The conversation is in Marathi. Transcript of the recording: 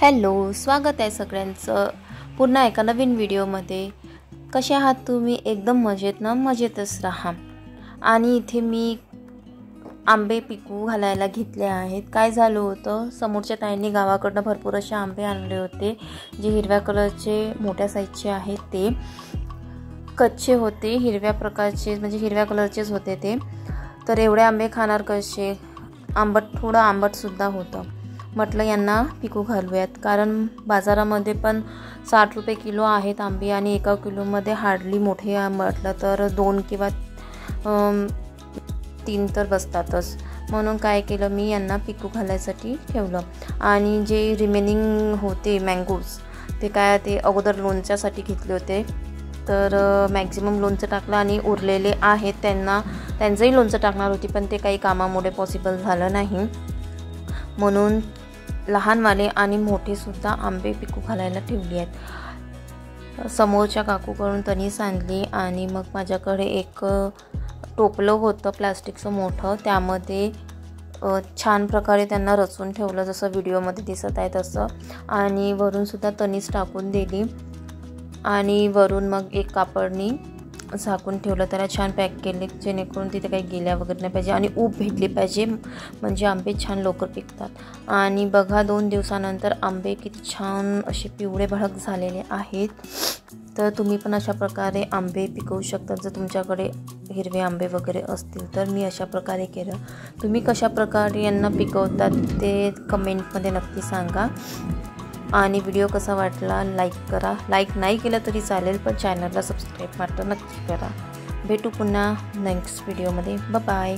हॅलो, स्वागत आहे सगळ्यांचं पुन्हा एका नवीन व्हिडिओमध्ये। कसे आहात तुम्ही? एकदम मजेत ना? मजेतच राहा। आणि इथे मी आंबे पिकू घालायला घेतले आहेत। काय झालं होतं, समोरच्या ताईंनी गावाकडनं भरपूर असे आंबे आणले होते, जे हिरव्या कलरचे मोठ्या साईजचे आहेत। ते कच्चे होते, हिरव्या प्रकारचे म्हणजे हिरव्या कलरचेच होते ते। तर एवढे आंबे खाणार कसे? थोडं आंबट सुद्धा होतं। म्हटलं यांना पिकू घालूयात, कारण बाजारामध्ये पण 60 रुपये किलो आहेत आंबे आणि 1 किलोमध्ये हार्डली मोठे म्हटलं तर 2 किंवा 3 तर बसतातच। म्हणून काय केलं, मी यांना पिकू घालायसाठी ठेवलं। आणि जे रिमेनिंग होते मँगोज, ते काय ते अगोदर लोणच्यासाठी घेतले होते, तर मॅक्झिमम लोणचं टाकलं आणि उरलेले आहेत त्यांचंही लोणचं टाकणार होती, पण ते काही कामामुळे पॉसिबल झालं नाही। म्हणून लहानवाले आणि मोठेसुद्धा आंबे पिकू घालायला ठेवली आहेत। समोरच्या काकूकडून तणीस आणली आणि मग माझ्याकडे एक टोपलं होतं प्लास्टिकचं मोठं, त्यामध्ये छान प्रकारे त्यांना रचून ठेवलं, जसं व्हिडिओमध्ये दिसत आहे तसं। आणि वरूनसुद्धा तणीस टाकून दिली आणि वरून मग एक कापडनी झाकून ठेवलं, त्याला छान पॅक केले, जेणेकरून तिथे काही गेल्या वगैरे नाही पाहिजे आणि ऊब भेटली पाहिजे, म्हणजे आंबे छान लवकर पिकतात। आणि बघा 2 दिवसानंतर आंबे किती छान असे पिवळे भडक झालेले आहेत। तर तुम्ही पण अशा प्रकारे आंबे पिकवू शकता, जर तुमच्याकडे हिरवे आंबे वगैरे असतील तर। मी अशा प्रकारे केलं। तुम्ही कशा प्रकारे यांना पिकवतात ते कमेंटमध्ये नक्की सांगा। आणि व्हिडिओ कसा वाटला लाईक करा, लाईक नाही केलं तरी चालेल, पण चॅनलला सबस्क्राईब मात्र नक्की करा। भेटू पुन्हा नेक्स्ट व्हिडिओमध्ये। Bye bye.